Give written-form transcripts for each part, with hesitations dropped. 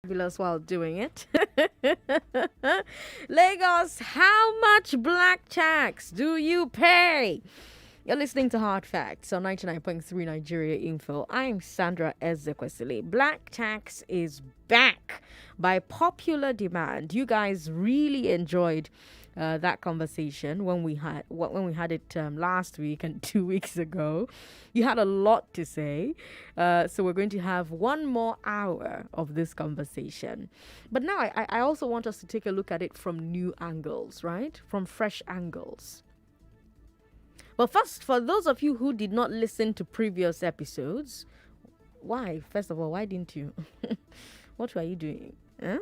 Fabulous while doing it. Lagos, how much black tax do you pay? You're listening to Hard Facts on 99.3 Nigeria Info. I'm Sandra Ezekwesili. Black tax is back by popular demand. You guys really enjoyed that conversation when we had it last week and 2 weeks ago. You had a lot to say, so we're going to have one more hour of this conversation. But now I also want us to take a look at it from new angles, right? From fresh angles. But first, for those of you who did not listen to previous episodes, why? First of all, why didn't you? What were you doing? Huh?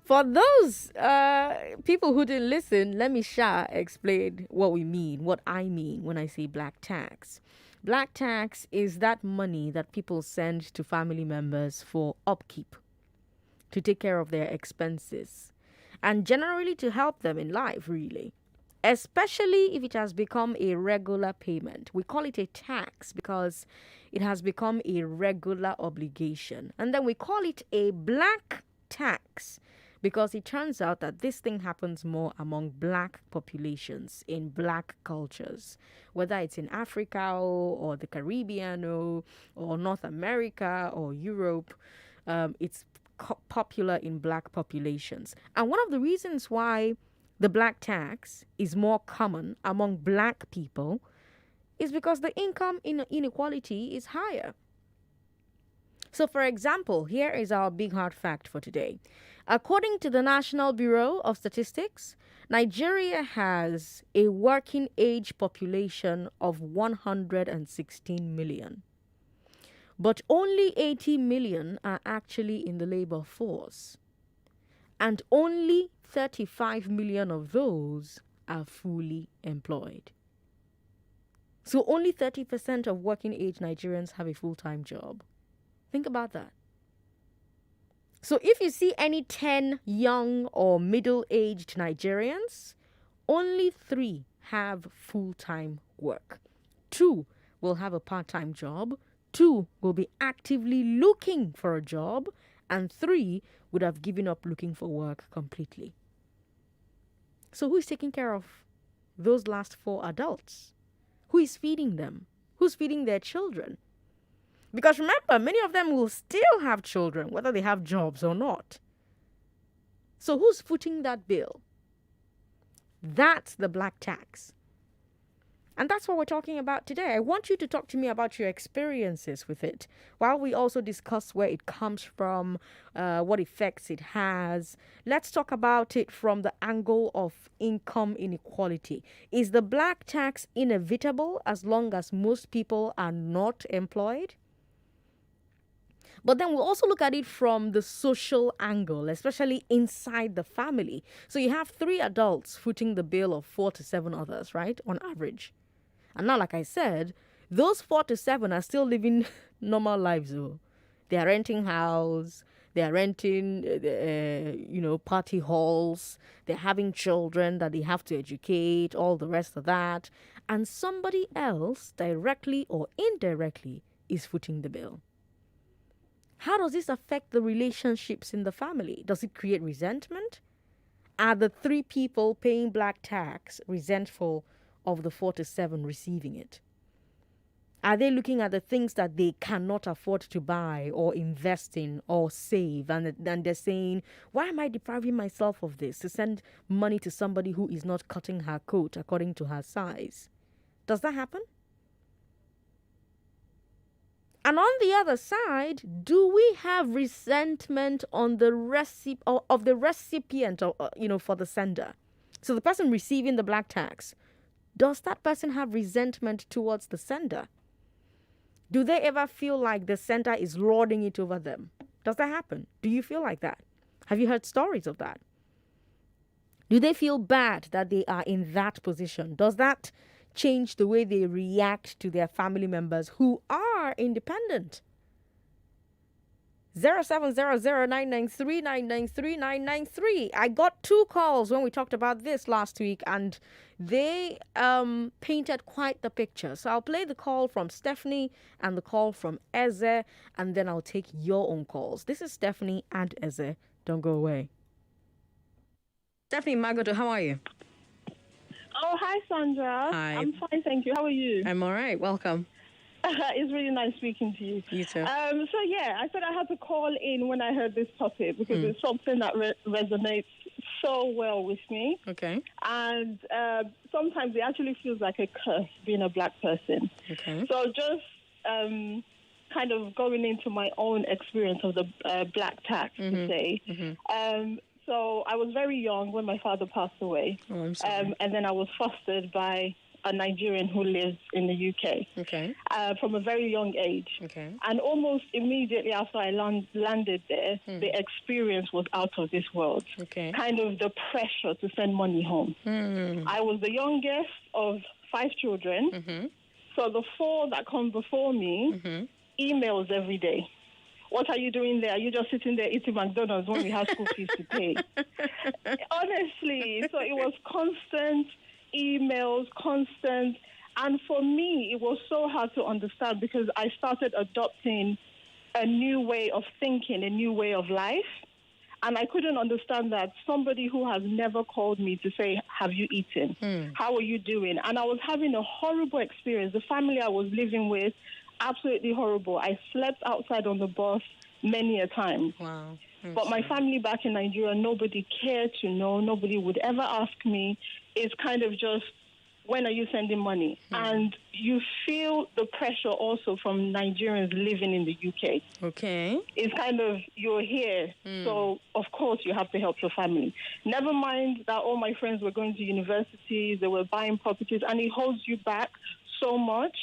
For those people who didn't listen, let me explain what I mean when I say black tax. Black tax is that money that people send to family members for upkeep, to take care of their expenses, and generally to help them in life, really. Especially if it has become a regular payment. We call it a tax because it has become a regular obligation. And then we call it a black tax because it turns out that this thing happens more among black populations in black cultures, whether it's in Africa or the Caribbean or North America or Europe. It's popular in black populations. And one of the reasons why the black tax is more common among black people is because the income inequality is higher. So, for example, here is our big hard fact for today. According to the National Bureau of Statistics, Nigeria has a working age population of 116 million. But only 80 million are actually in the labor force. And only 35 million of those are fully employed. So only 30% of working age Nigerians have a full-time job. Think about that. So if you see any 10 young or middle-aged Nigerians, only 3 have full-time work. 2 will have a part-time job. 2 will be actively looking for a job. And 3 would have given up looking for work completely. So who is taking care of those last 4 adults? Who is feeding them? Who's feeding their children? Because remember, many of them will still have children, whether they have jobs or not. So who's footing that bill? That's the black tax. And that's what we're talking about today. I want you to talk to me about your experiences with it, while we also discuss where it comes from, what effects it has. Let's talk about it from the angle of income inequality. Is the black tax inevitable as long as most people are not employed? But then we'll also look at it from the social angle, especially inside the family. So you have 3 adults footing the bill of 4 to 7 others, right? On average. And now, like I said, those 4 to 7 are still living normal lives, though. They are renting house, they are renting, party halls, they're having children that they have to educate, all the rest of that. And somebody else, directly or indirectly, is footing the bill. How does this affect the relationships in the family? Does it create resentment? Are the 3 people paying black tax resentful of the 4 to 7 receiving it? Are they looking at the things that they cannot afford to buy or invest in or save, and they're saying, why am I depriving myself of this to send money to somebody who is not cutting her coat according to her size? Does that happen? And on the other side, do we have resentment on the of the recipient, for the sender? So the person receiving the black tax, does that person have resentment towards the sender? Do they ever feel like the sender is lording it over them? Does that happen? Do you feel like that? Have you heard stories of that? Do they feel bad that they are in that position? Does that change the way they react to their family members who are independent? 0700-993-993-993. I got 2 calls when we talked about this last week, and they painted quite the picture. So I'll play the call from Stephanie and the call from Eze, and then I'll take your own calls. This is Stephanie and Eze. Don't go away. Stephanie Magodo, how are you? Oh, hi, Sandra. Hi. I'm fine, thank you. How are you? I'm all right. Welcome. It's really nice speaking to you. You too. So, yeah, I said I had to call in when I heard this topic because it's something that resonates so well with me. Okay. And sometimes it actually feels like a curse being a black person. Okay. So just kind of going into my own experience of the black tax, to say. So I was very young when my father passed away. Oh, I'm sorry. And then I was fostered by a Nigerian who lives in the UK. Okay. From a very young age. Okay. And almost immediately after I landed there, the experience was out of this world. Okay. Kind of the pressure to send money home. I was the youngest of 5 children. So the 4 that come before me, emails every day. What are you doing there? Are you just sitting there eating McDonald's when we have school fees to pay? Honestly, so it was constant emails, constant. And for me, it was so hard to understand because I started adopting a new way of thinking, a new way of life. And I couldn't understand that somebody who has never called me to say, have you eaten? How are you doing? And I was having a horrible experience. The family I was living with, absolutely horrible. I slept outside on the bus many a time. Wow. But my family back in Nigeria, nobody cared to know. Nobody would ever ask me. It's kind of just, when are you sending money? And you feel the pressure also from Nigerians living in the UK. Okay. It's kind of, you're here, so of course you have to help your family. Never mind that all my friends were going to universities, they were buying properties, and it holds you back so much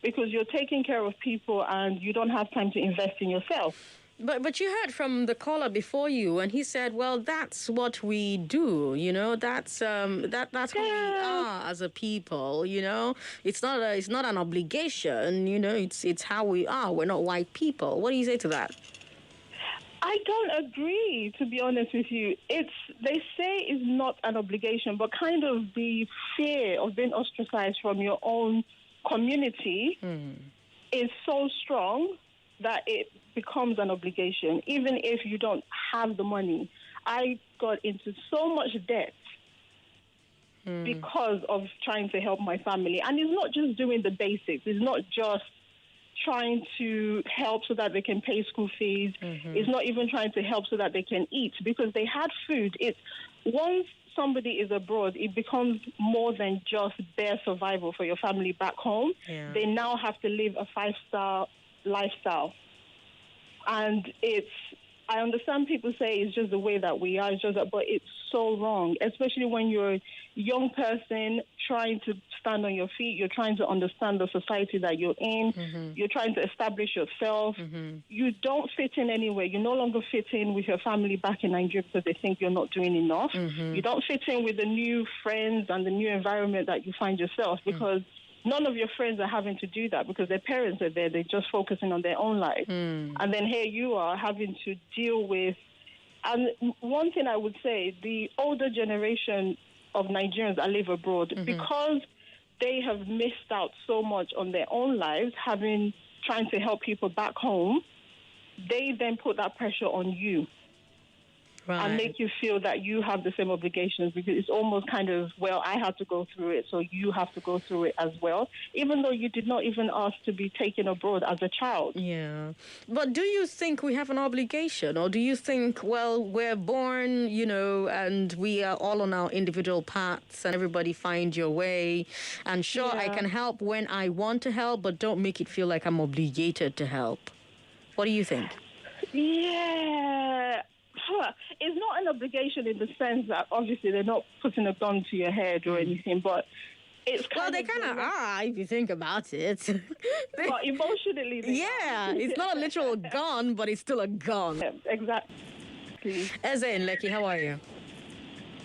because you're taking care of people and you don't have time to invest in yourself. But you heard from the caller before you, and he said, "Well, that's what we do. You know, that's who we are as a people. You know, it's not an obligation. You know, it's how we are. We're not white people." What do you say to that? I don't agree, to be honest with you. They say it's not an obligation, but kind of the fear of being ostracized from your own community is so strong that it becomes an obligation, even if you don't have the money. I got into so much debt because of trying to help my family. And it's not just doing the basics. It's not just trying to help so that they can pay school fees. It's not even trying to help so that they can eat because they had food. Once somebody is abroad, it becomes more than just bare survival for your family back home. Yeah. They now have to live a 5-star lifestyle. And I understand people say it's just the way that we are, but it's so wrong, especially when you're a young person trying to stand on your feet, you're trying to understand the society that you're in, you're trying to establish yourself. You don't fit in anywhere. You no longer fit in with your family back in Nigeria because they think you're not doing enough. You don't fit in with the new friends and the new environment that you find yourself because none of your friends are having to do that because their parents are there. They're just focusing on their own life. And then here you are having to deal with... And one thing I would say, the older generation of Nigerians that live abroad, because they have missed out so much on their own lives, trying to help people back home, they then put that pressure on you. And make you feel that you have the same obligations because it's almost kind of, well, I had to go through it, so you have to go through it as well, even though you did not even ask to be taken abroad as a child. Yeah. But do you think we have an obligation, or do you think, well, we're born, you know, and we are all on our individual paths and everybody find your way, and sure, I can help when I want to help, but don't make it feel like I'm obligated to help. What do you think? Yeah. It's not an obligation in the sense that obviously they're not putting a gun to your head or anything, but it's kind they kind of are if you think about it. But emotionally, it's not a literal gun, but it's still a gun. Yeah, exactly. Eze and Lekki, how are you?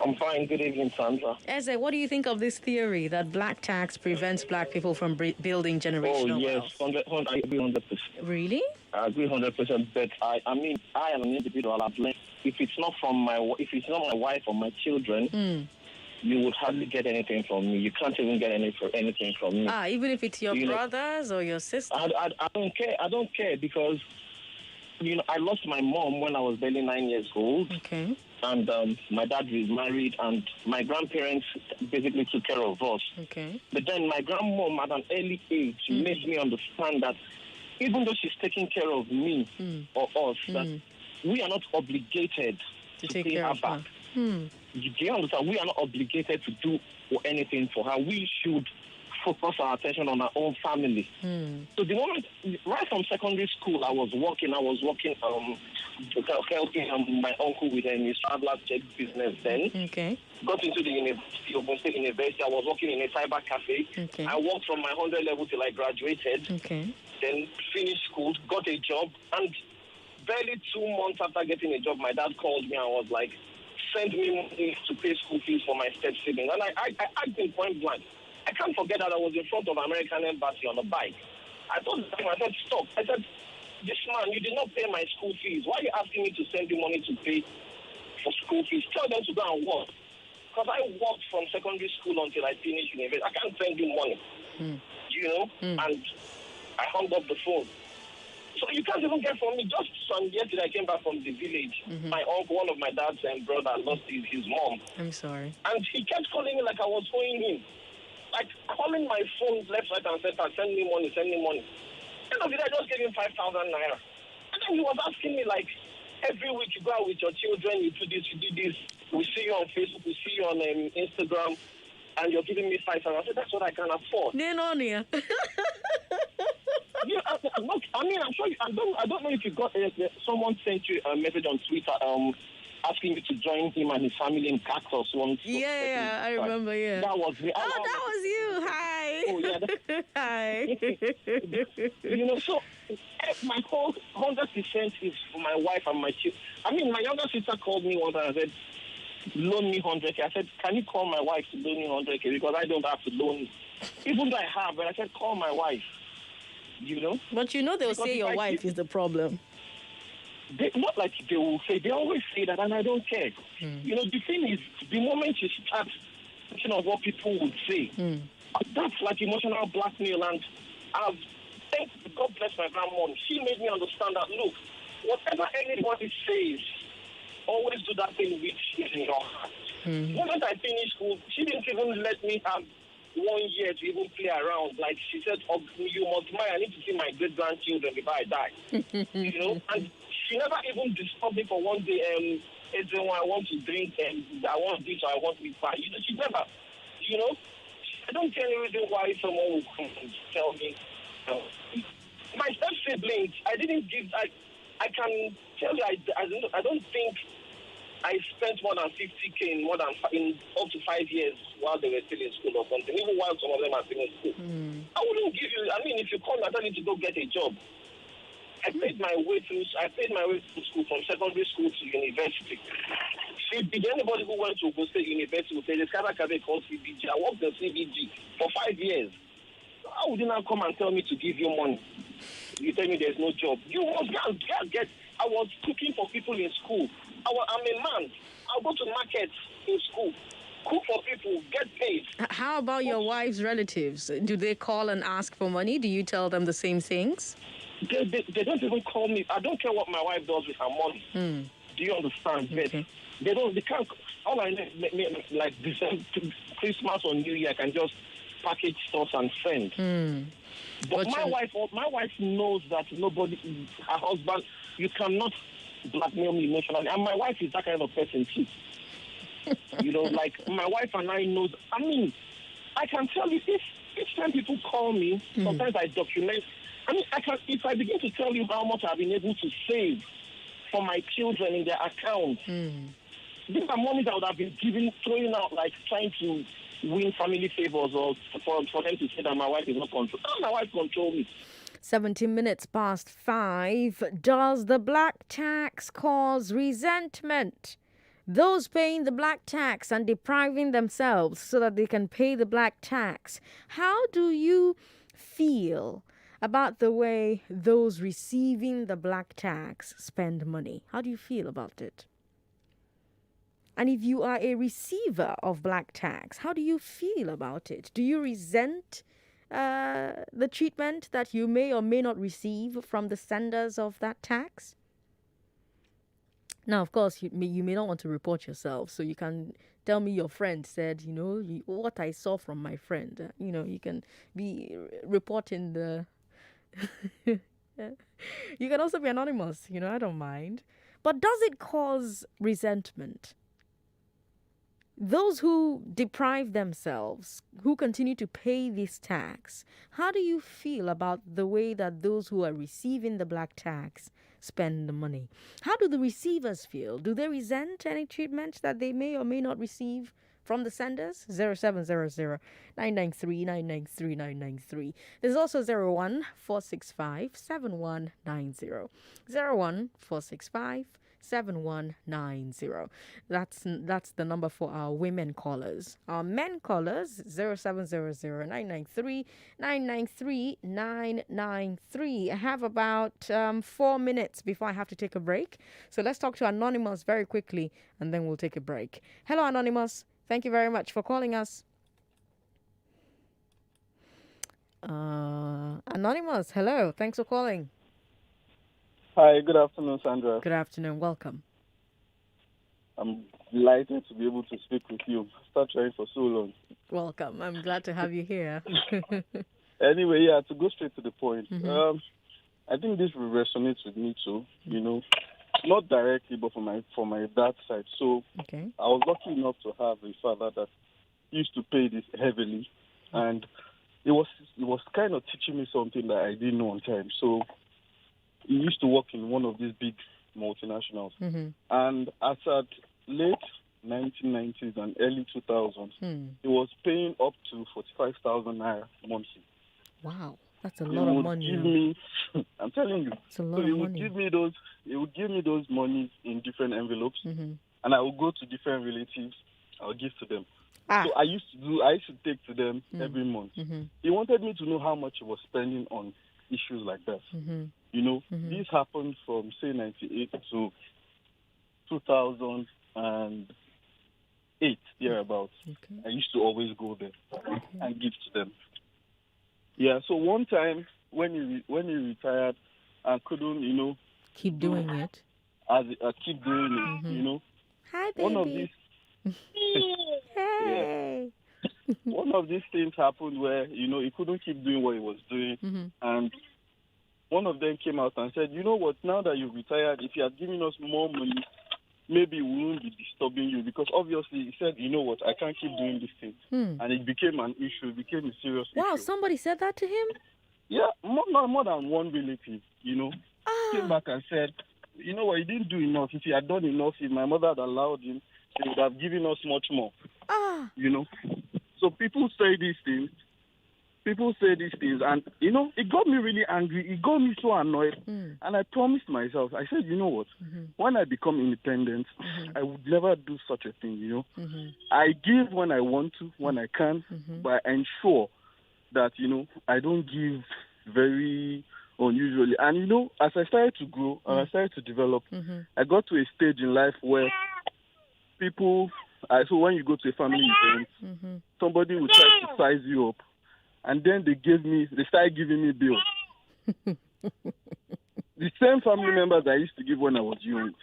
I'm fine. Good evening, Sandra. Eze, what do you think of this theory that black tax prevents black people from building generational wealth? Oh, yes, 100%. Really? I agree 100%. But I mean, I am an individual. I've learned if it's not if it's not my wife or my children, you would hardly get anything from me. You can't even get anything from me. Even if it's your brothers or your sisters? I don't care. I don't care because, I lost my mom when I was barely 9 years old. Okay. And my dad was married, and my grandparents basically took care of us. Okay. But then my grandmom, at an early age, made me understand that even though she's taking care of me or us, that we are not obligated to take pay care her of back. her. Do you understand? We are not obligated to do anything for her. We should focus our attention on our own family. So the moment, right from secondary school, I was working, helping my uncle with his traveler check business then. Okay. Got into the university, Ogun State University. I was working in a cyber cafe. Okay. I worked from my 100 level till I graduated. Okay. Then finished school, got a job, and barely 2 months after getting a job, my dad called me and was like, send me money to pay school fees for my step siblings. And I asked him point blank. I can't forget that I was in front of American Embassy on a bike. I told him, I said, stop. I said, this man, you did not pay my school fees. Why are you asking me to send you money to pay for school fees? Tell them to go and work. Because I worked from secondary school until I finished university. I can't send you money. And I hung up the phone. So you can't even get from me. Just yesterday I came back from the village. My uncle, one of my dad's brother, lost his mom. I'm sorry. And he kept calling me like I was owing him. Like calling my phone left, right, and center, send me money, send me money. End of the day, I just gave him 5,000 naira. And then he was asking me like, every week you go out with your children, you do this, you do this. We see you on Facebook, we see you on Instagram, and you're giving me 5,000. I said, that's what I can afford. Yeah. Yeah, I mean, I'm sure. I don't know if you got someone sent you a message on Twitter, asking you to join him and his family in Cactus once. Yeah, I remember. Yeah, that was me. That was you. Hi. Oh yeah. Hi. So my whole 100% is for my wife and my children. I mean, my younger sister called me once and said, "Loan me 100K." I said, "Can you call my wife to loan me 100K because I don't have to loan, even though I have." But I said, "Call my wife." But they'll because say your wife is the problem. Not like they will say. They always say that, and I don't care. The thing is, the moment you start thinking of what people would say, that's like emotional blackmail. And God bless my grandmom. She made me understand that, look, whatever anybody says, always do that thing which is in your heart. The moment I finished school, she didn't even let me have 1 year to even play around. Like she said, oh, you must marry. I need to see my great grandchildren before I die. And she never even disturbed me for one day. I want to drink, and I want this, or I want to buy. She never. I don't care any reason why someone will come and tell me. My step siblings, I didn't give. I can tell you, I don't think I spent more than 50K in up to 5 years while they were still in school or something, even while some of them are still in school. I wouldn't give you, if you call me, I tell you to go get a job. I paid my way through school from secondary school to university. Anybody who went to Ogun State University will say, there's a called CBG. I worked in CBG for 5 years. How would you now come and tell me to give you money? You tell me there's no job. You must get. I was cooking for people in school. I'm a man. I'll go to markets in school, cook for people, get paid. How about your wife's relatives? Do they call and ask for money? Do you tell them the same things? They don't even call me. I don't care what my wife does with her money. Do you understand? Okay. They can't. All I know, like December, Christmas or New Year, I can just package stuff and send. But my wife knows that nobody, her husband, you cannot blackmail me emotionally. And my wife is that kind of person too. Like my wife and I knows. I mean, I can tell you each time people call me, sometimes I document. If I begin to tell you how much I've been able to save for my children in their account, these are money that I would have been throwing out, like trying to win family favors or for them to say that my wife is not control. How my wife control me? 17 minutes past 5. Does the black tax cause resentment? Those paying the black tax and depriving themselves so that they can pay the black tax. How do you feel about the way those receiving the black tax spend money. How do you feel about it? And if you are a receiver of black tax, how do you feel about it? Do you resent the treatment that you may or may not receive from the senders of that tax? Now, of course, you may not want to report yourself, so you can tell me your friend said, what I saw from my friend. You can be reporting the. You can also be anonymous, I don't mind. But does it cause resentment? Those who deprive themselves, who continue to pay this tax, how do you feel about the way that those who are receiving the black tax spend the money? How do the receivers feel? Do they resent any treatment that they may or may not receive from the senders? 0700 993 993 993. There's also 01465 7190. 01465 7190. That's the number for our women callers. Our men callers, 0700 993 993 993. I have about 4 minutes before I have to take a break. So let's talk to Anonymous very quickly and then we'll take a break. Hello, Anonymous. Thank you very much for calling us. Anonymous, hello. Thanks for calling. Hi, good afternoon, Sandra. Good afternoon. Welcome. I'm delighted to be able to speak with you. Start trying for so long. Welcome. I'm glad to have you here. Anyway, to go straight to the point. I think this will resonate with me too, not directly, but from my dad's side. So okay. I was lucky enough to have a father that used to pay this heavily, and it was kind of teaching me something that I didn't know on time. So he used to work in one of these big multinationals. And as at late 1990s and early 2000s, he was paying up to 45,000 naira monthly. Wow, that's a lot of money. I'm telling you. It's a lot of money. He would give me those monies in different envelopes, and I would go to different relatives. I would give to them. So I used to take to them every month. He wanted me to know how much he was spending on issues like that. This happened from, say, 98 to 2008, thereabouts. Okay. I used to always go there and give to them. Yeah, so one time when he retired and couldn't, keep doing it. Keep doing it, Hi, baby. One of these... Hey. One of these things happened where, he couldn't keep doing what he was doing, and one of them came out and said, you know what, now that you've retired, if you had given us more money, maybe we wouldn't be disturbing you. Because obviously he said, you know what, I can't keep doing this thing. And it became an issue. It became a serious issue. Wow, somebody said that to him? Yeah, more than one relative, came back and said, you know what, he didn't do enough. If he had done enough, if my mother had allowed him, he would have given us much more. So people say these things, and, it got me really angry. It got me so annoyed. And I promised myself, I said, you know what, when I become independent, I would never do such a thing, I give when I want to, when I can, but I ensure that, I don't give very unusually. And, as I started to grow and I started to develop, I got to a stage in life where so when you go to a family event, somebody will try to size you up. And then they started giving me bills. The same family members I used to give when I was young.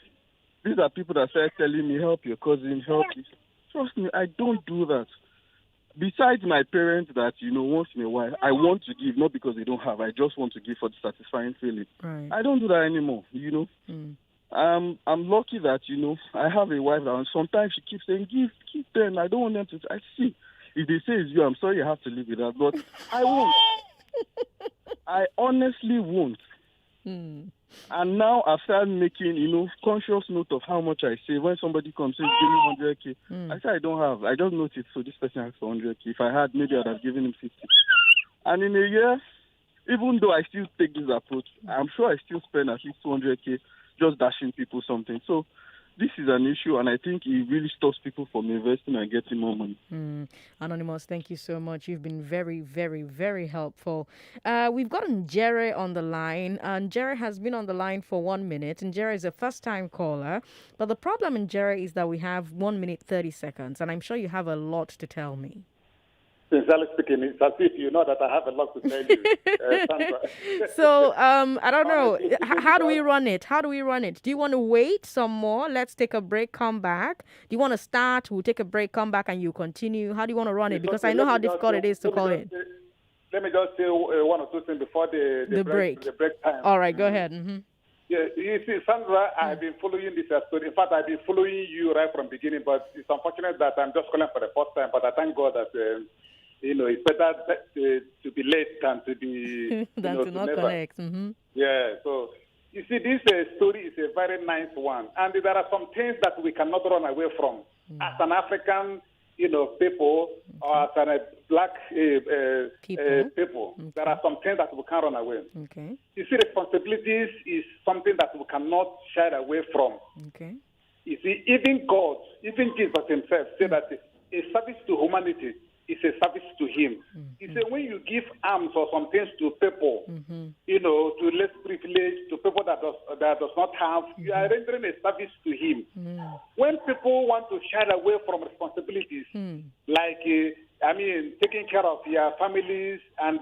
These are people that started telling me, help your cousin, help this. Trust me, I don't do that. Besides my parents that, once in a while, I want to give, not because they don't have. I just want to give for the satisfying feeling. Right. I don't do that anymore, I'm lucky that, I have a wife that sometimes she keeps saying, give them. I don't want them to. I see. If they say it's you, I'm sorry you have to live with that, but I won't. I honestly won't. And now I've started making, conscious note of how much I save. When somebody comes and says, give me 100K, I say I don't have. I just noticed, so this person has 100K. If I had, maybe I'd have given him 50. And in a year, even though I still take this approach, I'm sure I still spend at least 200K just dashing people something. So this is an issue, and I think it really stops people from investing and getting more money. Anonymous, thank you so much. You've been very, very, very helpful. We've got Njere on the line. Njere has been on the line for 1 minute. Njere is a first-time caller. But the problem, Njere, is that we have 1 minute, 30 seconds. And I'm sure you have a lot to tell me. Sincerely speaking, it's as if you know that I have a lot to tell you, Sandra. So, I don't know. How do we run it? Do you want to wait some more? Let's take a break, come back. Do you want to start? We'll take a break, come back, and you continue. How do you want to run it? Because I know how difficult it is to call it. Let me just say one or two things before the break time. All right, go ahead. Yeah, you see, Sandra, I've been following this story. In fact, I've been following you right from the beginning, but it's unfortunate that I'm just calling for the first time. But I thank God that... it's better to be late than to be... than to not connect. Yeah, so you see, this story is a very nice one. And there are some things that we cannot run away from. As an African, people, or as a black people, there are some things that we can't run away. Okay. You see, responsibilities is something that we cannot shy away from. Okay. You see, even God, even Jesus himself said that a service to humanity is a service to him. He said when you give arms or some things to people, to less privileged, to people that does not have, you are rendering a service to him. When people want to shy away from responsibilities, like taking care of your families and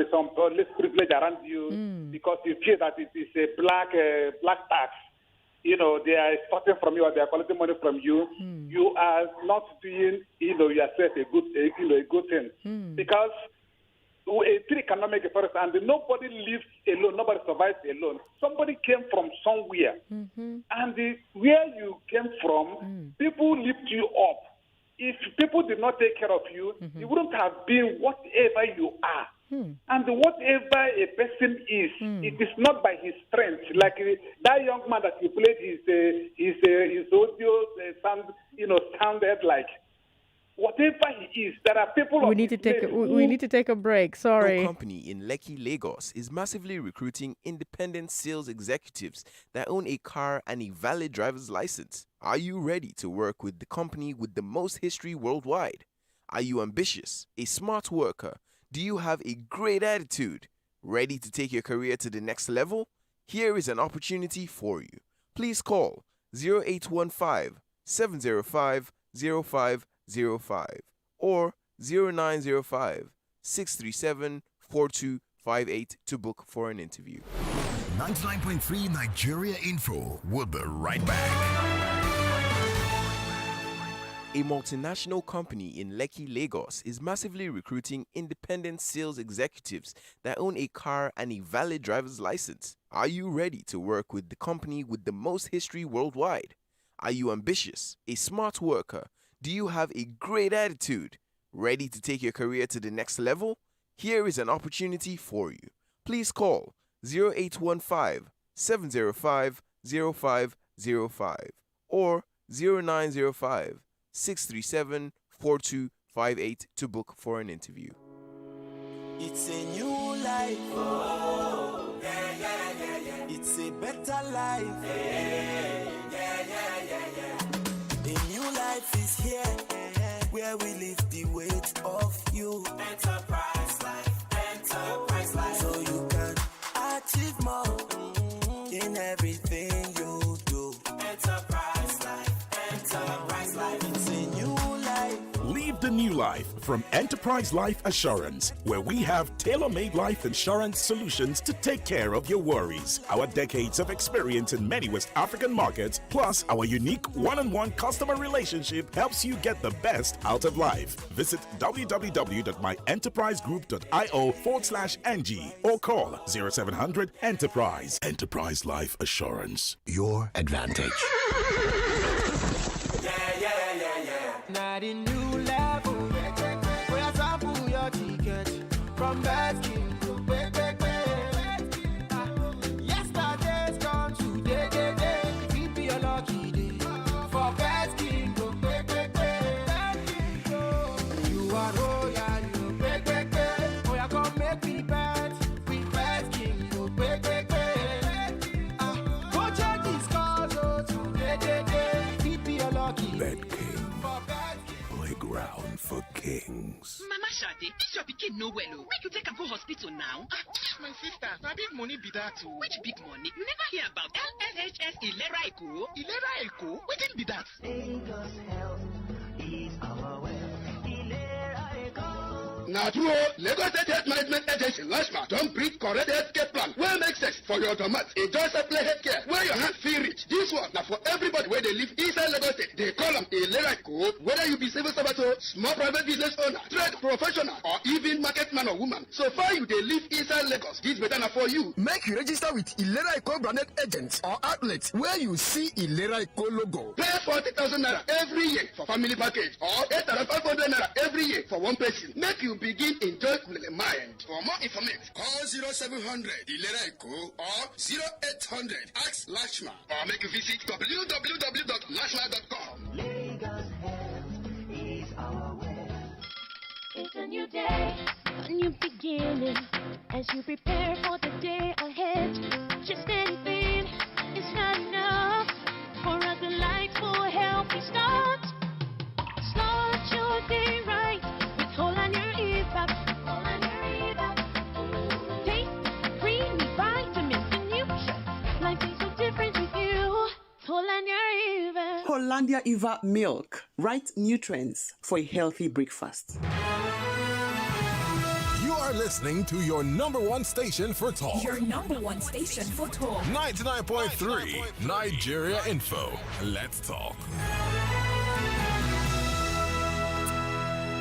some less privilege around you, because you feel that it is a black tax. They are starting from you or they are collecting money from you. You are not doing, yourself a good thing. Because a tree cannot make a forest, and nobody lives alone, nobody survives alone. Somebody came from somewhere, and where you came from, people lift you up. If people did not take care of you, you wouldn't have been whatever you are. And whatever a person is, it is not by his strength. Like that young man that you played, his audio sounded like whatever he is. There are people. We need to take a break. Sorry. No company in Lekki, Lagos is massively recruiting independent sales executives that own a car and a valid driver's license. Are you ready to work with the company with the most history worldwide? Are you ambitious, a smart worker? Do you have a great attitude? Ready to take your career to the next level? Here is an opportunity for you. Please call 0815 705 0505 or 0905 637 4258 to book for an interview. 99.3 Nigeria Info. We'll be right back. A multinational company in Lekki, Lagos is massively recruiting independent sales executives that own a car and a valid driver's license. Are you ready to work with the company with the most history worldwide? Are you ambitious, a smart worker? Do you have a great attitude? Ready to take your career to the next level? Here is an opportunity for you. Please call 0815 705 0505 or 0905 637 4258 to book for an interview. It's a new life. Oh, yeah, yeah, yeah, yeah. It's a better life. Yeah, yeah, yeah, yeah, yeah. A new life is here, where we lift the weight of you. Enterprise life, enterprise life. So you can achieve more in everything you do. Enterprise life, enterprise life. It's a new life. Live the new life from Enterprise Life Assurance, where we have tailor-made life insurance solutions to take care of your worries. Our decades of experience in many West African markets, plus our unique one-on-one customer relationship, helps you get the best out of life. Visit www.myenterprisegroup.io/NG or call 0700 Enterprise. Enterprise Life Assurance. Your advantage. Not a new level. We are sample your ticket from Baskin to yesterday's gone today. It will be a lucky day for Baskin to you are royal, you oh, you come make me bet with Baskin to go check these cars today. Crown for kings. Mama Shade, this your pikin no well. Make you take am go hospital now. My sister, na big money be that too. Which big money? You never hear about LSHS Ilera Eko? Ilera Eko? Wetin be that? Lagos Health is our wealth. Ilera Eko. Now, true, Lagos State Health Management Agency, LASHMA, don't bring correct healthcare plan. Well, makes sense for your automat. Enjoy supply healthcare where your hands feel rich. This one, now for everybody where they live inside Lagos State. They call them a Ilera Eko. Whether you be civil servant, small private business owner, trade professional, or even market man or woman. So far, you they live inside Lagos. This better now for you. Make you register with Ilera Eko branded agents or outlets where you see Ilera Eko logo. Pay 40,000 naira every year for family package or 8,500 naira every year for one person. Make you begin enjoy with a mind. For more information, call 0700 Ilera Eko or 0800 Ask Lashma or make you visit www.lashma.com. Lagos Health is our wealth. It's a new day, a new beginning. As you prepare for the day ahead, just anything is not enough for a delightful, healthy start. Start your day right with Holland your Eva. Holland your Eva. Taste creamy vitamins and nutrients. Life is so different with you. Holland your Eva. Hollandia Eva milk, right nutrients for a healthy breakfast. You are listening to your number one station for talk. Your number one station for talk. 99.3 Nigeria Info. Let's talk.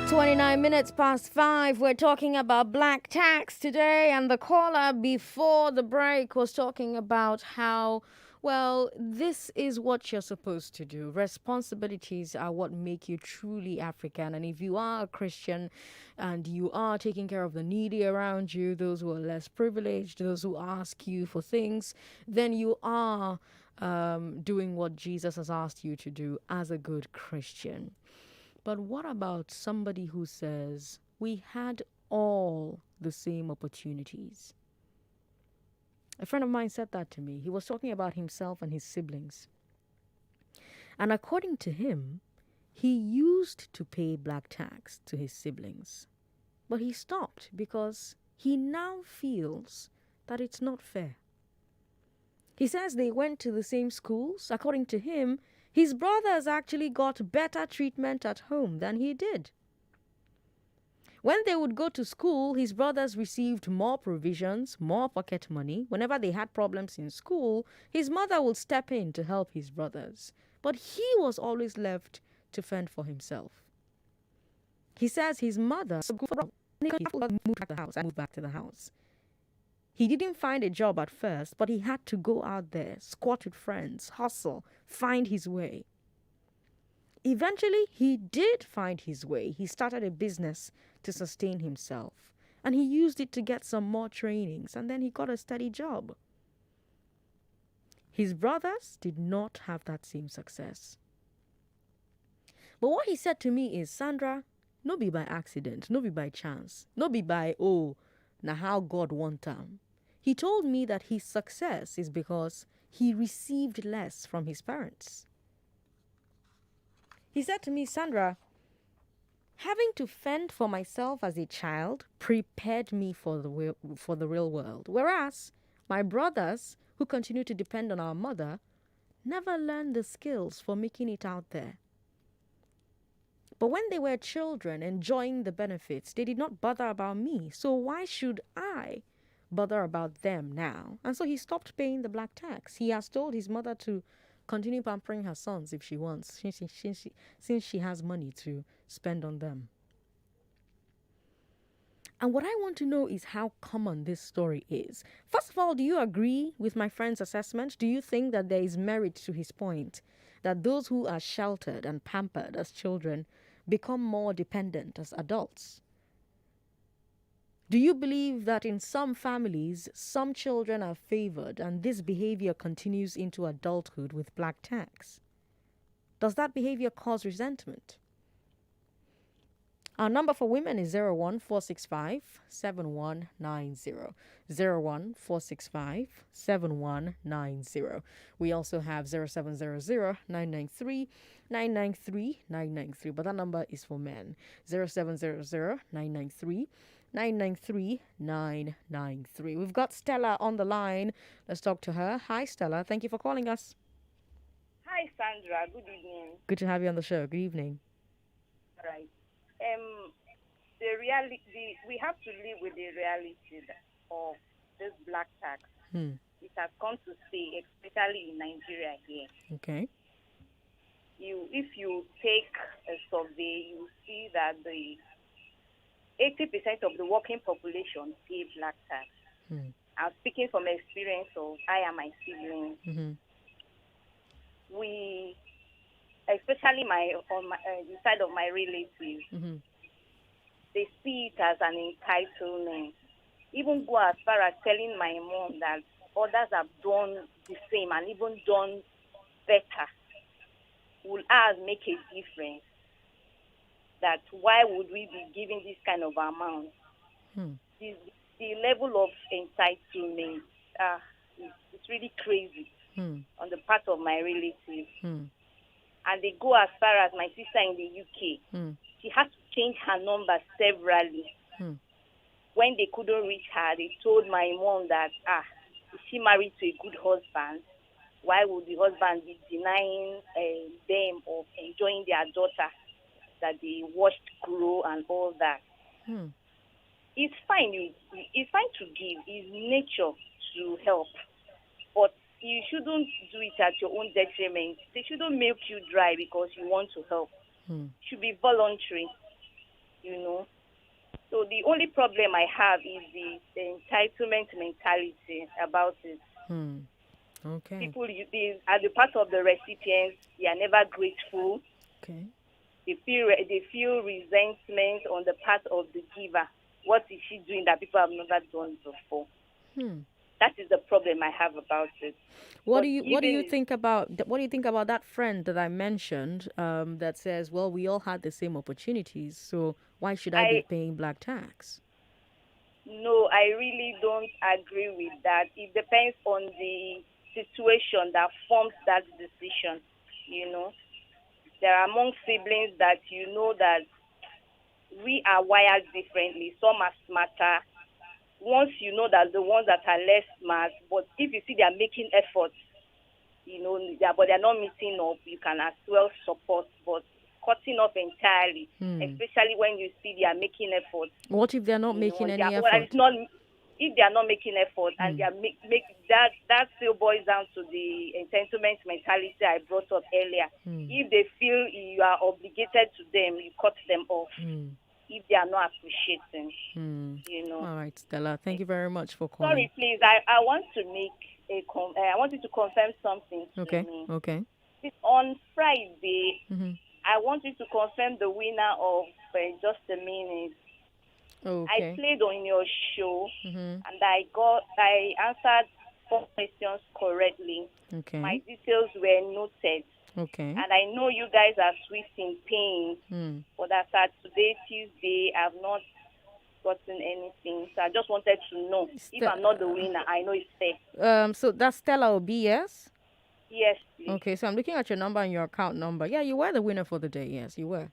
29 minutes past 5. We're talking about black tax today, and the caller before the break was talking about how, well, this is what you're supposed to do. Responsibilities are what make you truly African. And if you are a Christian and you are taking care of the needy around you, those who are less privileged, those who ask you for things, then you are doing what Jesus has asked you to do as a good Christian. But what about somebody who says, we had all the same opportunities? A friend of mine said that to me. He was talking about himself and his siblings. And according to him, he used to pay black tax to his siblings. But he stopped because he now feels that it's not fair. He says they went to the same schools. According to him, his brothers actually got better treatment at home than he did. When they would go to school, his brothers received more provisions, more pocket money. Whenever they had problems in school, his mother would step in to help his brothers. But he was always left to fend for himself. He says his mother moved back to the house. He didn't find a job at first, but he had to go out there, squat with friends, hustle, find his way. Eventually, he did find his way. He started a business to sustain himself, and he used it to get some more trainings, and then he got a steady job. His brothers did not have that same success. But what he said to me is, Sandra, no be by accident, no be by chance, no be by, na how God want am. He told me that his success is because he received less from his parents. He said to me, Sandra, having to fend for myself as a child prepared me for the real world. Whereas my brothers, who continue to depend on our mother, never learned the skills for making it out there. But when they were children enjoying the benefits, they did not bother about me. So why should I bother about them now? And so he stopped paying the black tax. He has told his mother to continue pampering her sons if she wants, since she has money to spend on them. And what I want to know is how common this story is. First of all, do you agree with my friend's assessment? Do you think that there is merit to his point that those who are sheltered and pampered as children become more dependent as adults? Do you believe that in some families, some children are favored and this behavior continues into adulthood with black tax? Does that behavior cause resentment? Our number for women is 01465 01465 We also have 0700 but that number is for men. 0700 We've got Stella on the line. Let's talk to her. Hi, Stella. Thank you for calling us. Hi, Sandra. Good evening. Good to have you on the show. Good evening. All right. We have to live with the reality of this black tax. It has come to stay, especially in Nigeria here. Okay. If you take a survey, you see that the 80% of the working population pay black tax. I'm speaking from experience of I and my siblings. We, especially on the side of my relatives, they see it as an entitlement. Even go as far as telling my mom that others have done the same and even done better. Will ours make a difference? That why would we be giving this kind of amount? The level of entitlement, it's really crazy on the part of my relatives. And they go as far as my sister in the UK. She had to change her number severally. When they couldn't reach her, they told my mom that, is she married to a good husband? Why would the husband be denying them of enjoying their daughter that they watched grow and all that? It's fine. It's fine to give. It's nature to help. But you shouldn't do it at your own detriment. They shouldn't milk you dry because you want to help. It should be voluntary, So the only problem I have is the entitlement mentality about it. Okay. People, as a part of the recipients, they are never grateful. Okay. They feel resentment on the part of the giver. What is she doing that people have never done before? That is the problem I have about it. What do you think about that friend that I mentioned that says, well, we all had the same opportunities, so why should I be paying black tax? No, I really don't agree with that. It depends on the situation that forms that decision. There are among siblings that that we are wired differently. Some are smarter. Once you know that the ones that are less smart, but if you see they are making efforts, but they're not meeting up, you can as well support. But cutting off entirely, especially when you see they are making efforts. What if they're not making any effort? If they are not making effort and they are that still boils down to the entitlement mentality I brought up earlier. If they feel you are obligated to them, you cut them off. If they are not appreciating, All right, Stella. Thank you very much for calling. Sorry, please. I want to make I want you to confirm something to me. Okay. On Friday, I want you to confirm the winner of Just a Minute. Okay. I played on your show and I answered 4 questions correctly. Okay. My details were noted. Okay. And I know you guys are sweet in pain. But as at today, Tuesday, I have not gotten anything. So I just wanted to know. If I'm not the winner, I know it's fair. So that's Stella Obi, yes? Yes, please. Okay, so I'm looking at your number and your account number. Yeah, you were the winner for the day. Yes, you were.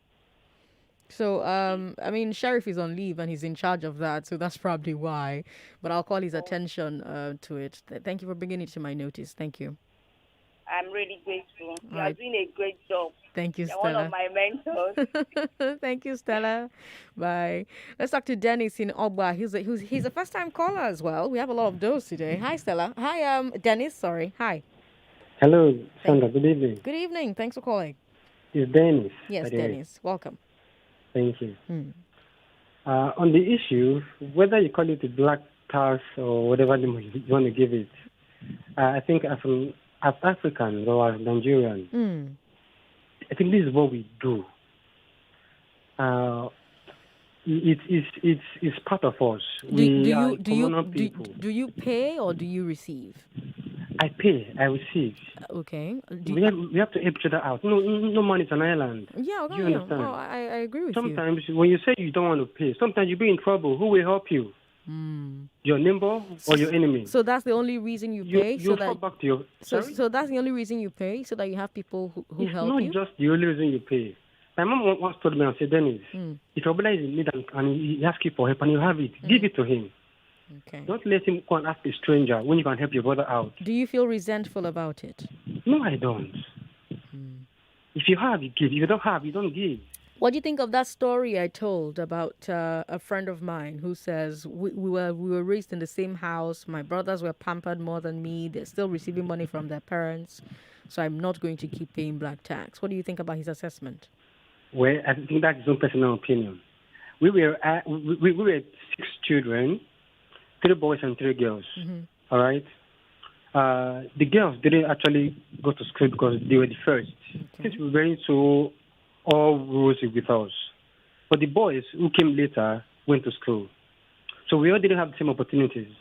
So, Sheriff is on leave and he's in charge of that, so that's probably why. But I'll call his attention to it. Thank you for bringing it to my notice. Thank you. I'm really grateful. You are doing a great job. Thank you, You're Stella. one of my mentors. Thank you, Stella. Bye. Let's talk to Dennis in Ogba. He's a first-time caller as well. We have a lot of those today. Hi, Stella. Hi, Dennis. Sorry. Hi. Hello, Sandra. Good evening. Good evening. Thanks for calling. It's Dennis. Yes, Dennis. Welcome. Thank you. On the issue, whether you call it a black tax or whatever you want to give it, I think as Africans or Nigerians, I think this is what we do. It's part of us. Do you pay or do you receive? I pay, I receive. Okay. We have to help each other out. No money is an island. Yeah, okay, Do you understand? Oh, I agree with Sometimes when you say you don't want to pay, sometimes you'll be in trouble. Who will help you? Your neighbor or your enemy? So that's the only reason you pay? You fall back to your... So that's the only reason you pay? So that you have people who help you? It's not just the only reason you pay. My mom once told me and said, Dennis, if your brother is in need and he asks you for help and you have it, give it to him. Okay. Don't let him go and ask a stranger when you can help your brother out. Do you feel resentful about it? No, I don't. If you have, you give. If you don't have, you don't give. What do you think of that story I told about a friend of mine who says we were raised in the same house. My brothers were pampered more than me. They're still receiving money from their parents, so I'm not going to keep paying black tax. What do you think about his assessment? Well, I think that's his own personal opinion. We were 6 children, 3 boys and 3 girls. All right. The girls didn't actually go to school because they were the first. Since we were into all rosy with us. But the boys who came later went to school. So we all didn't have the same opportunities.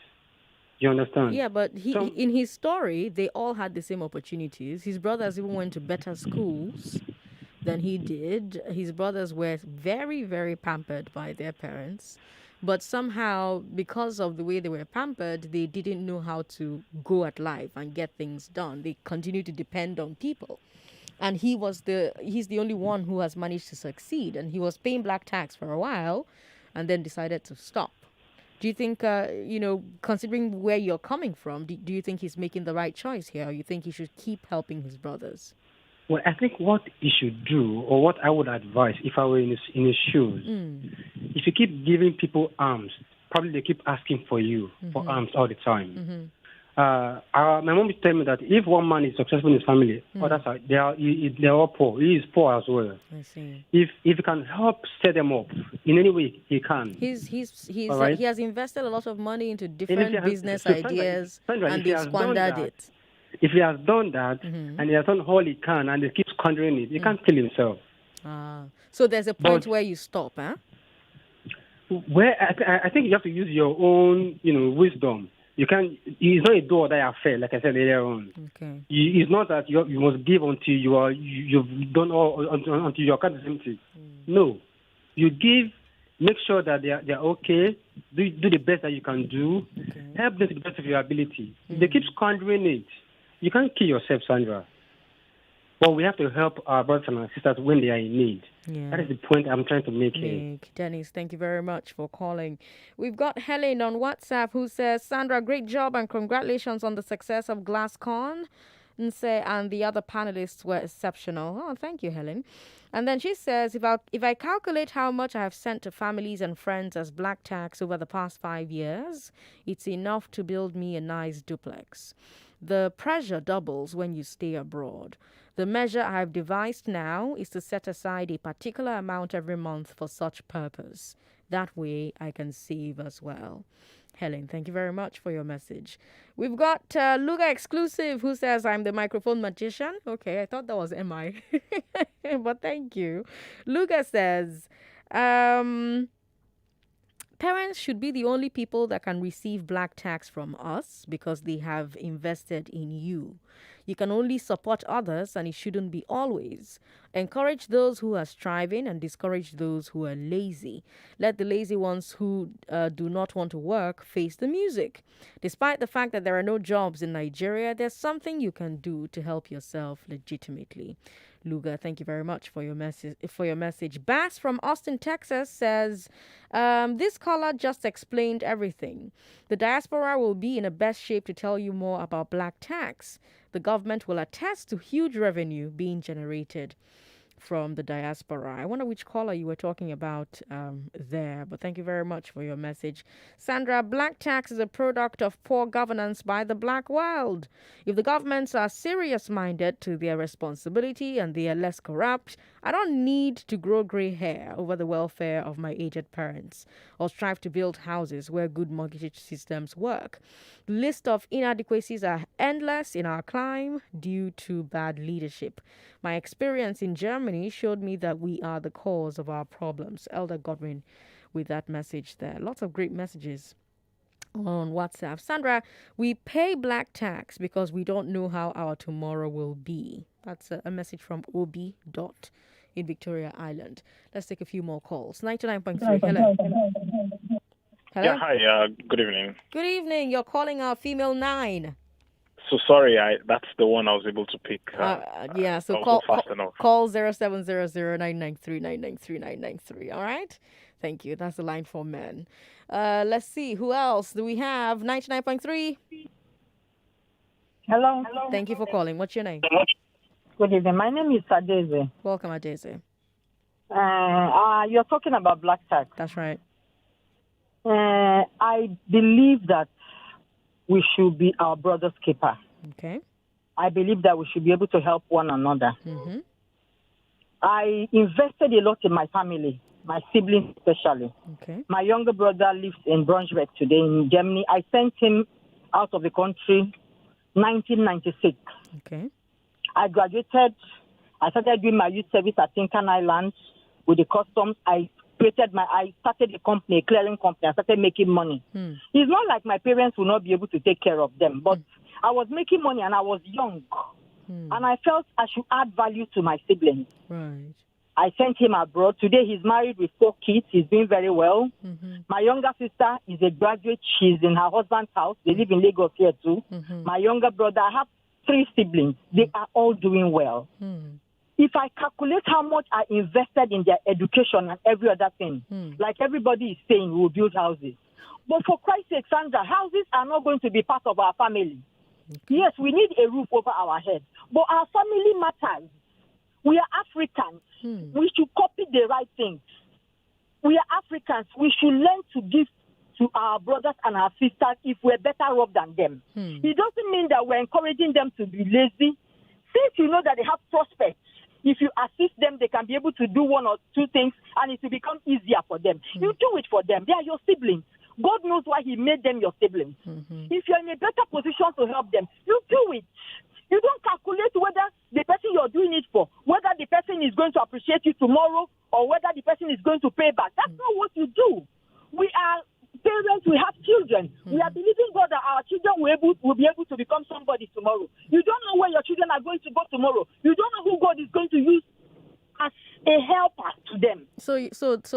You understand? Yeah, but in his story, they all had the same opportunities. His brothers even went to better schools than he did. His brothers were very, very pampered by their parents. But somehow, because of the way they were pampered, they didn't know how to go at life and get things done. They continued to depend on people. And he's the only one who has managed to succeed. And he was paying black tax for a while and then decided to stop. Do you think, considering where you're coming from, do you think he's making the right choice here? Or you think he should keep helping his brothers? Well, I think what he should do, or what I would advise if I were in his shoes, if you keep giving people arms, probably they keep asking for you for arms all the time. My mom used to tell me that if one man is successful in his family, others they're all poor. He is poor as well. I see. If he can help set them up in any way, he can. He has invested a lot of money into different business ideas, and they squandered it. If he has done that and he has done all he can and he keeps squandering it, he can't kill himself. So there's a point where you stop, huh? Where I think you have to use your own, wisdom. You can't. It's not a door that you fair, like I said earlier on. Okay. It's not that you must give until you've done all until your account is empty. No, you give. Make sure that they're okay. Do the best that you can do. Okay. Help them to the best of your ability. If they keep squandering it, you can't kill yourself, Sandra. But we have to help our brothers and our sisters when they are in need. Yeah. That is the point I'm trying to make here. Dennis, thank you very much for calling. We've got Helen on WhatsApp who says, Sandra, great job and congratulations on the success of GlassCon. And the other panelists were exceptional. Oh, thank you, Helen. And then she says, if I calculate how much I have sent to families and friends as black tax over the past 5 years, it's enough to build me a nice duplex. The pressure doubles when you stay abroad. The measure I have devised now is to set aside a particular amount every month for such purpose. That way I can save as well. Helen, thank you very much for your message. We've got Luga Exclusive who says, I'm the microphone magician. Okay, I thought that was MI. But thank you. Luga says, parents should be the only people that can receive black tax from us because they have invested in you. You can only support others and it shouldn't be always. Encourage those who are striving and discourage those who are lazy. Let the lazy ones who do not want to work face the music. Despite the fact that there are no jobs in Nigeria, there's something you can do to help yourself legitimately. Luga, thank you very much for your message. Bass from Austin, Texas says, this caller just explained everything. The diaspora will be in the best shape to tell you more about black tax. The government will attest to huge revenue being generated from the diaspora. I wonder which caller you were talking about there, but thank you very much for your message. Sandra, black tax is a product of poor governance by the black world. If the governments are serious-minded to their responsibility and they are less corrupt, I don't need to grow gray hair over the welfare of my aged parents or strive to build houses where good mortgage systems work. The list of inadequacies are endless in our climb due to bad leadership. My experience in Germany showed me that we are the cause of our problems. Elder Godwin with that message there. Lots of great messages on WhatsApp. Sandra, we pay black tax because we don't know how our tomorrow will be. That's a message from Obi Dot in Victoria Island. Let's take a few more calls. 99.3. Hello. Hello. Yeah, hi. Good evening. Good evening. You're calling our female 9. So sorry, that's the one I was able to pick. Yeah, so I call wasn't fast enough. call 0700-993-993-993. All right. Thank you. That's the line for men. Let's see. Who else do we have? 99.3. Hello. Thank you for calling. What's your name? Good evening. My name is Adeze. Welcome, Adeze. You're talking about black tax. That's right. I believe that we should be our brother's keeper. Okay. I believe that we should be able to help one another. Mm-hmm. I invested a lot in my family, my siblings especially. Okay. My younger brother lives in Braunschweig today in Germany. I sent him out of the country 1996. Okay. I graduated. I started doing my youth service at Tinkan Island with the customs. I started a company, a clearing company. I started making money. It's not like my parents will not be able to take care of them, but I was making money and I was young. And I felt I should add value to my siblings. Right. I sent him abroad. Today he's married with 4 kids. He's doing very well. Mm-hmm. My younger sister is a graduate. She's in her husband's house. They live in Lagos here too. Mm-hmm. My younger brother, I have 3 siblings. They are all doing well. If I calculate how much I invested in their education and every other thing, like everybody is saying, we will build houses. But for Christ's sake, Sandra, houses are not going to be part of our family. Okay. Yes, we need a roof over our head, but our family matters. We are Africans. We should copy the right things. We are Africans. We should learn to give to our brothers and our sisters if we're better off than them. It doesn't mean that we're encouraging them to be lazy. Since you know that they have prospects, if you assist them, they can be able to do 1 or 2 things, and it will become easier for them. You do it for them. They are your siblings. God knows why he made them your siblings. If you're in a better position to help them, you do it. You don't calculate whether the person you're doing it for, whether the person is going to appreciate you tomorrow or whether the person is going to pay back. That's not what you do. We are parents, we have children. We are believing God that our children will be able to become somebody tomorrow. You don't know where your children are going to go tomorrow. You don't know who God is going to use as a helper to them. So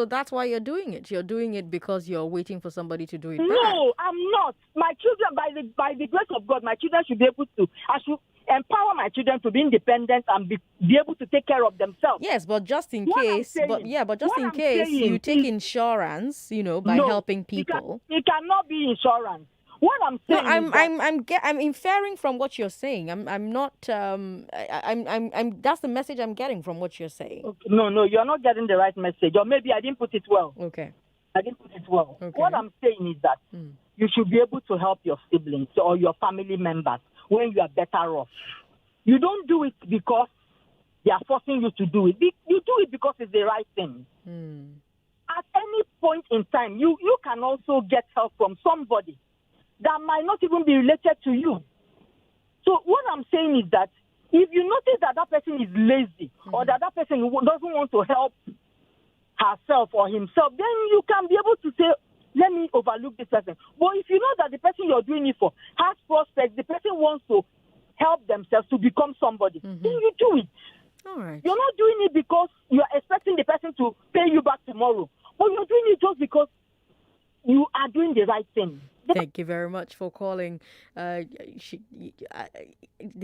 that's why you're doing it. You're doing it because you're waiting for somebody to do it back. No, I'm not. My children, by the grace of God, my children should be able to. I should empower my children to be independent and be able to take care of themselves. Yes, but just in case, you take insurance, by helping people. It cannot be insurance. What I'm saying I'm inferring from what you're saying. I'm not. That's the message I'm getting from what you're saying. Okay. No, you're not getting the right message, or maybe I didn't put it well. Okay. I didn't put it well. Okay. What I'm saying is that you should be able to help your siblings or your family members when you are better off. You don't do it because they are forcing you to do it. You do it because it's the right thing. At any point in time, you can also get help from somebody that might not even be related to you. So what I'm saying is that if you notice that person is lazy or that person doesn't want to help herself or himself, then you can be able to say, let me overlook this person. But if you know that the person you're doing it for has prospects, the person wants to help themselves to become somebody, then you do it. All right. You're not doing it because you're expecting the person to pay you back tomorrow, but you're doing it just because you are doing the right thing. Thank you very much for calling. Did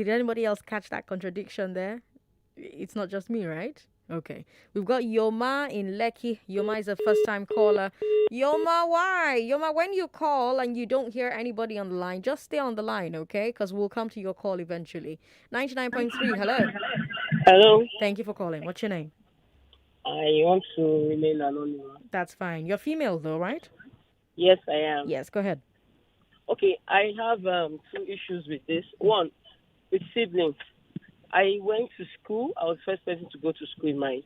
anybody else catch that contradiction there? It's not just me, right? Okay. We've got Yoma in Lekki. Yoma is a first-time caller. Yoma, why? Yoma, when you call and you don't hear anybody on the line, just stay on the line, okay? Because we'll come to your call eventually. 99.3, hello. Hello. Thank you for calling. What's your name? I want to remain anonymous. That's fine. You're female though, right? Yes, I am. Yes, go ahead. Okay, I have 2 issues with this. One, with siblings. I went to school. I was the first person to go to school in my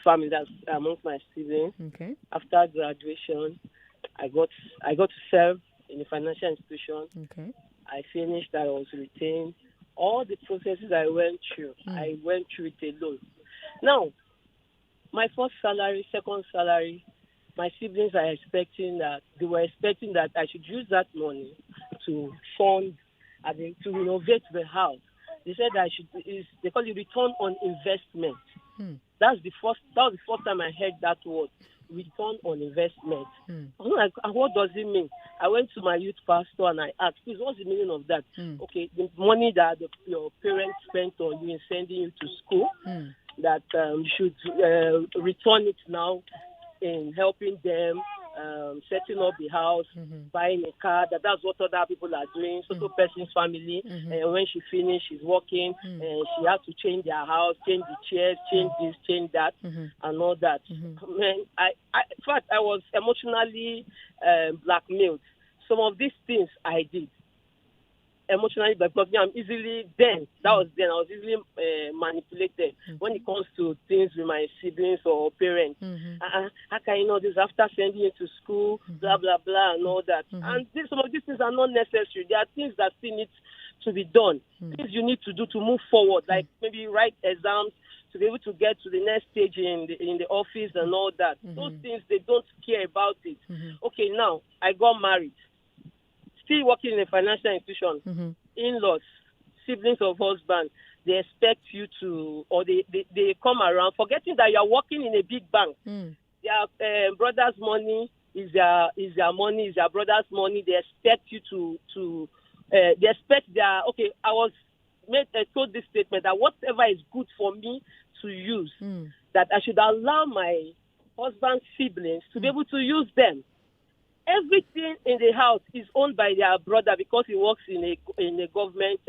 family. That's amongst my siblings. Okay. After graduation, I got to serve in a financial institution. Okay. I finished. I was retained. All the processes I went through, I went through it alone. Now, my first salary, second salary, my siblings are expecting that they were expecting that I should use that money to fund, to renovate the house. They said I should. They call it return on investment. That was the first time I heard that word, return on investment. I was like, what does it mean? I went to my youth pastor and I asked, please, what's the meaning of that? Okay, the money that your parents spent on you in sending you to school, that you should return it now in helping them, setting up the house, buying a car. That's what other people are doing. So person's family, and when she finished, she's working, and she had to change their house, change the chairs, change this, change that, and all that. Man, in fact, I was emotionally blackmailed. Some of these things I did. Emotionally, because I'm easily I was easily manipulated when it comes to things with my siblings or parents. How can you know this after sending you to school, blah blah blah, and all that? And some of these things are not necessary. There are things that still need to be done. Things you need to do to move forward, like maybe write exams to be able to get to the next stage in the office and all that. Those things, they don't care about it. Okay, now I got married. Still working in a financial institution, in-laws, siblings of husband, they expect you to, or they come around, forgetting that you are working in a big bank. Their brother's money is their money, is their brother's money. They expect you to they expect their, okay, I was told this statement that whatever is good for me to use, that I should allow my husband's siblings to be able to use them. Everything in the house is owned by their brother because he works in a government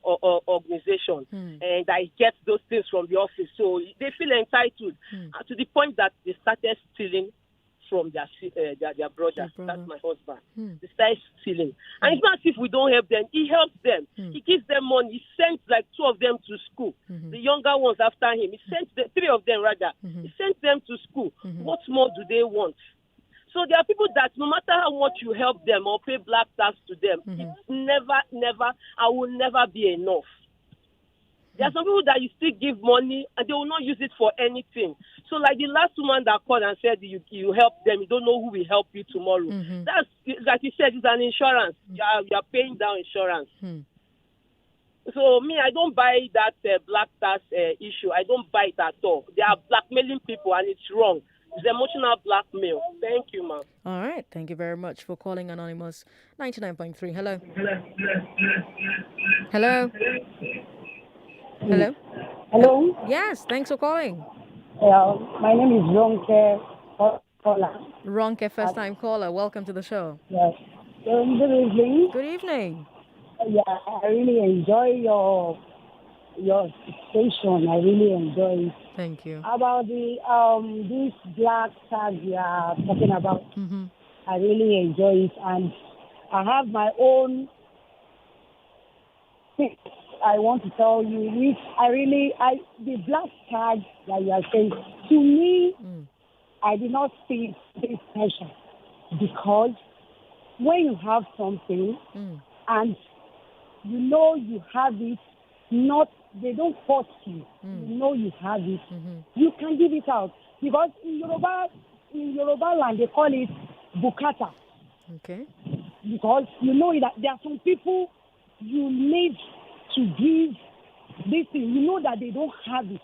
organization, and I get those things from the office. So they feel entitled to the point that they started stealing from their brother. That's my husband. They started stealing, and it's not as if we don't help them. He helps them. He gives them money. He sends like 2 of them to school. The younger ones after him. He sent 3 of them rather. He sent them to school. What more do they want? So there are people that no matter how much you help them or pay black tax to them, it's never, I will never be enough. There are some people that you still give money and they will not use it for anything. So like the last woman that called and said you help them, you don't know who will help you tomorrow. That's, like you said, it's an insurance. You are paying down insurance. So me, I don't buy that black tax issue. I don't buy it at all. They are blackmailing people and it's wrong. It's emotional blackmail. Thank you, ma'am. All right. Thank you very much for calling Anonymous 99.3. Hello. Hello. Hello. Hello. Yes. Thanks for calling. My name is Ronke caller. Ronke, first time caller. Welcome to the show. Yes. Good evening. Good evening. Yeah, I really enjoy your station. I really enjoy it. Thank you. About the this black tag you are talking about, I really enjoy it, and I have my own things I want to tell you. Which the black tag that you are saying to me, I did not see this special because when you have something and you know you have it, they don't force you. You know you have it. You can give it out. Because in Yoruba land, they call it bukata. Okay. Because you know that there are some people you need to give this thing. You know that they don't have it.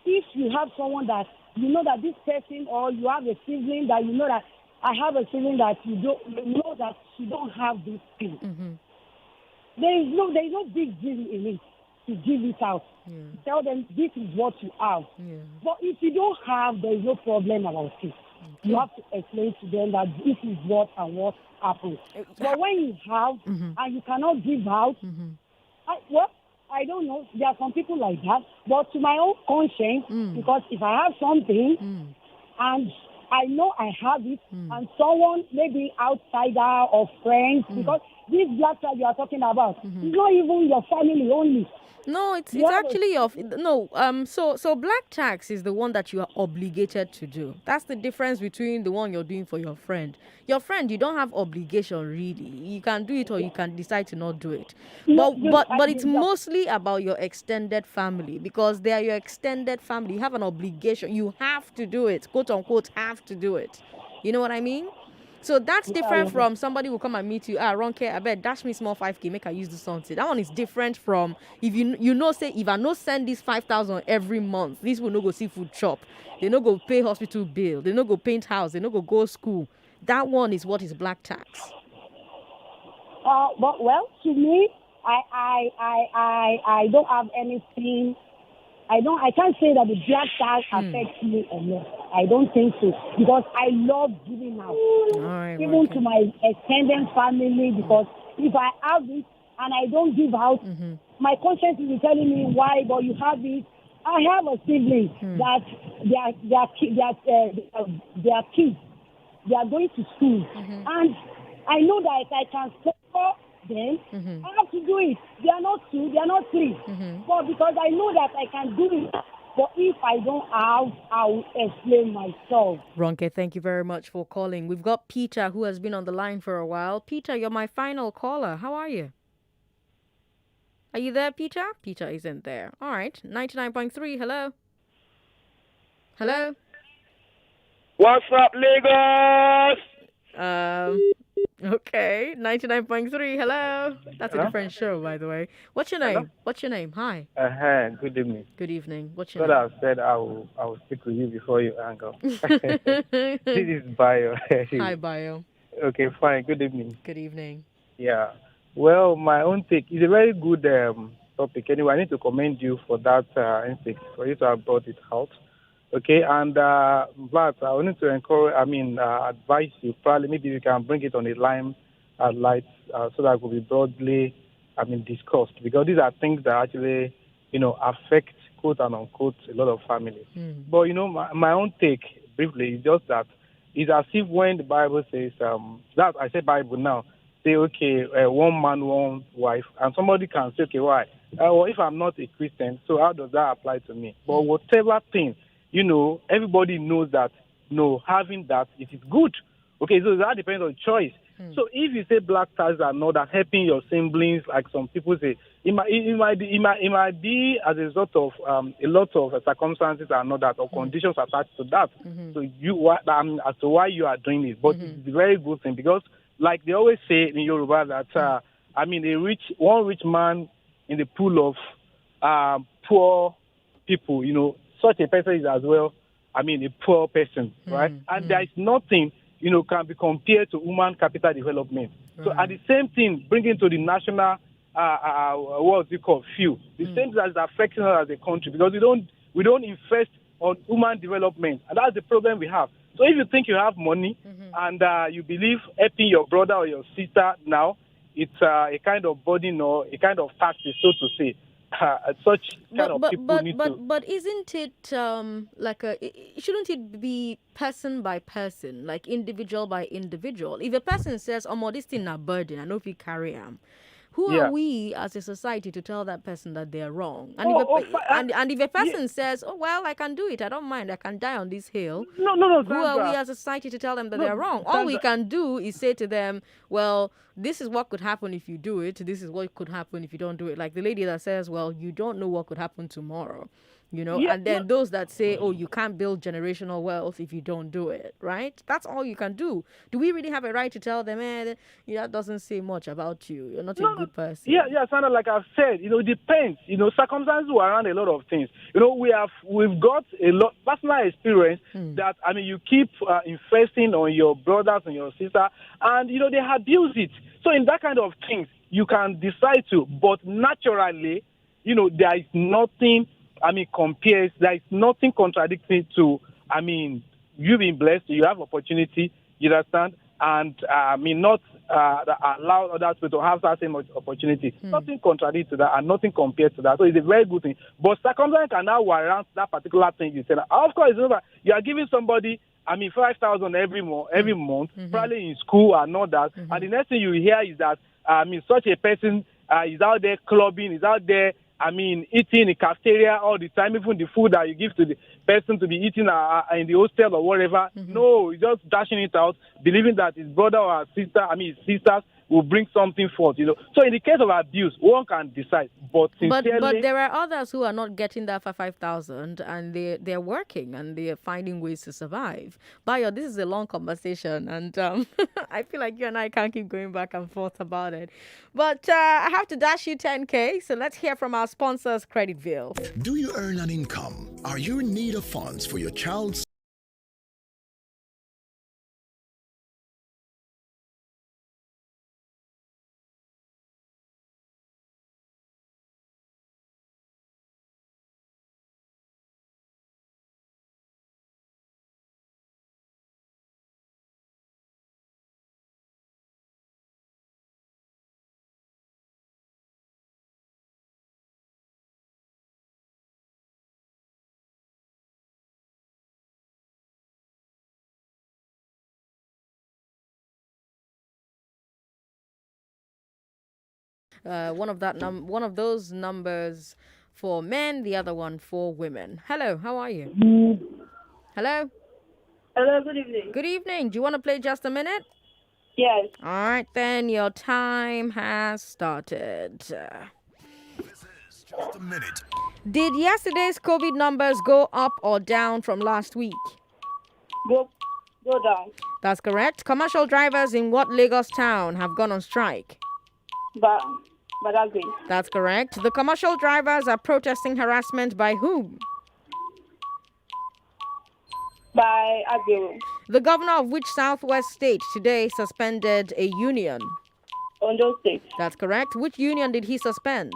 If you have someone that, you know that this person, or you have a sibling that you know that, I have a sibling that you know that you don't have this thing. There is no big deal in it. To give it out. Tell them this is what you have. But if you don't have, there is no problem about it. You have to explain to them that this is what and what happened. But when you have and you cannot give out, I don't know. There are some people like that. But to my own conscience, because if I have something and I know I have it, and someone, maybe outsider or friends, because this black card you are talking about, is not even your family only. No, it's actually your so black tax is the one that you are obligated to do. That's the difference between the one you're doing for your friend. Your friend, you don't have obligation really. You can do it or you can decide to not do it. But it's mostly about your extended family, because they are your extended family. You have an obligation. You have to do it, quote unquote, have to do it. You know what I mean? So that's different from somebody who come and meet you. Ronke, I bet dash me small 5K, make I use the something. That one is different from if you know say if I no send this 5,000 every month, this will no go see food shop. They no go pay hospital bill. They no go paint house. They no go school. That one is what is black tax. But well, to me, I don't have anything. I can't say that the black tax affects me or not. I don't think so because I love giving out, even to my extended family. Because if I have it and I don't give out, my conscience will be telling me why. But you have it. I have a sibling that their kids they are going to school, and I know that if I can support them, I have to do it. They are not 2, they are not 3. But because I know that I can do it, but if I don't have, I will explain myself. Ronke, thank you very much for calling. We've got Peter who has been on the line for a while. Peter, you're my final caller. How are you? Are you there, Peter? Peter isn't there. All right. 99.3, hello. Hello? What's up, Lagos? Okay. 99.3, hello. That's a Hello? different show, by the way. What's your name? Hello? What's your name? Hi. Good evening. Good evening. What's your But name? I said I will speak with you before you hang up. This is Bio. Hi, Bio. Okay, fine. Good evening. Good evening. Yeah. Well, my own take is a very good topic. Anyway, I need to commend you for that instinct, for you to have brought it out. Okay, and but I wanted to advise you, probably maybe you can bring it on a light so that it will be broadly, discussed, because these are things that actually, affect, quote and unquote, a lot of families. But, my own take, briefly, is just that it's as if when the Bible says, that I say Bible now, say, okay, one man, one wife, and somebody can say, okay, why? Well, if I'm not a Christian, so how does that apply to me? But whatever thing, everybody knows that, having that, it is good. Okay, so that depends on choice. So if you say black taxes are not that helping your siblings, like some people say, it might be as a result of a lot of circumstances and all that, or conditions attached to that. So as to why you are doing it, but it's a very good thing, because like they always say in Yoruba that one rich man in the pool of poor people, such a person is as well, a poor person, right? And there is nothing, can be compared to human capital development. So at the same thing, bringing to the national, what's it called, fuel, the same thing that is affecting us as a country, because we don't invest on human development, and that's the problem we have. So if you think you have money and you believe helping your brother or your sister now, it's a kind of burden or a kind of tax, so to say. Such kind of people need to. But isn't it shouldn't it be person by person, like individual by individual? If a person says, "Oh, this thing a burden, I know if you carry them," who are we as a society to tell that person that they are wrong? And if a person says, "Oh well, I can do it, I don't mind, I can die on this hill," no, who are we as a society to tell them that they are wrong? All we can do is say to them, "Well, this is what could happen if you do it. This is what could happen if you don't do it." Like the lady that says, "Well, you don't know what could happen tomorrow." And then those that say, "Oh, you can't build generational wealth if you don't do it," right? That's all you can do. Do we really have a right to tell them, that doesn't say much about you. You're not a good person. Yeah, Sandra, like I've said, it depends. Circumstances will around a lot of things. We've got a lot personal experience that, you keep investing on your brothers and your sister, and, they abuse it. So in that kind of things, you can decide to, but naturally, there is nothing, there is nothing contradictory to, you being blessed, you have opportunity, you understand, and not allow others to have that same opportunity. Nothing contradictory to that and nothing compared to that. So it's a very good thing. But circumstances can now warrant that particular thing you said. Of course, you are giving somebody 5,000 every month, probably in school and all that. And the next thing you hear is that, such a person is out there clubbing, is out there, eating in cafeteria all the time, even the food that you give to the person to be eating in the hostel or whatever. No, he's just dashing it out, believing that his brother or his sister, his sisters, will bring something forth, So in the case of abuse, one can decide, but sincerely... But there are others who are not getting that for 5,000 and they're working and they're finding ways to survive. Bayo, this is a long conversation and I feel like you and I can't keep going back and forth about it. But I have to dash you 10K, so let's hear from our sponsors, Creditville. Do you earn an income? Are you in need of funds for your child's one of those numbers for men, the other one for women. Hello, how are you? Hello? Hello, good evening. Good evening. Do you want to play just a minute? Yes. All right, then your time has started. Just a minute. Did yesterday's COVID numbers go up or down from last week? Go down. That's correct. Commercial drivers in what Lagos town have gone on strike? Badagry. That's correct. The commercial drivers are protesting harassment by whom? By Agbero. The governor of which southwest state today suspended a union? Ondo State. That's correct. Which union did he suspend?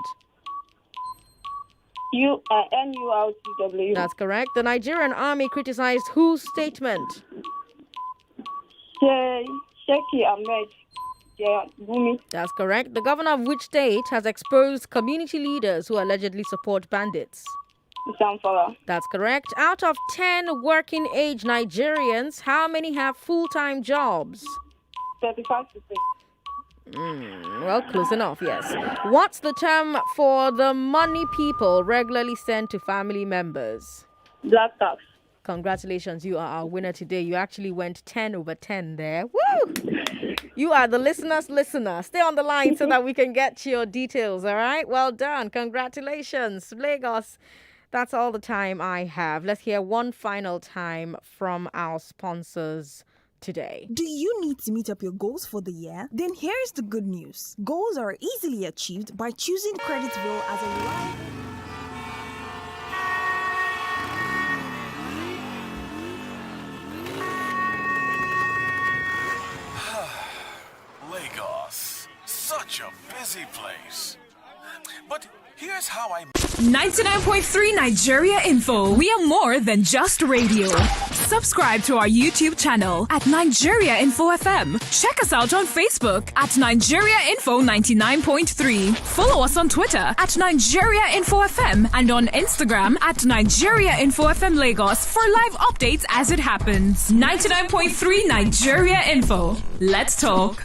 NURTW. That's correct. The Nigerian army criticized whose statement? Sheikh Ahmed. That's correct. The governor of which state has exposed community leaders who allegedly support bandits? Zamfara. That's correct. Out of 10 working age Nigerians, how many have full-time jobs? 35%. Well, close enough, yes. What's the term for the money people regularly send to family members? Black tax. Congratulations, you are our winner today. You actually went 10 over 10 there. Woo! You are the listener's listener. Stay on the line so that we can get your details, all right? Well done. Congratulations, Lagos. That's all the time I have. Let's hear one final time from our sponsors today. Do you need to meet up your goals for the year? Then here's the good news. Goals are easily achieved by choosing Creditville as a reliable... Lagos, such a busy place. But here's how I... 99.3 Nigeria Info. We are more than just radio. Subscribe to our YouTube channel at Nigeria Info FM. Check us out on Facebook at Nigeria Info 99.3. Follow us on Twitter at Nigeria Info FM and on Instagram at Nigeria Info FM Lagos for live updates as it happens. 99.3 Nigeria Info. Let's talk.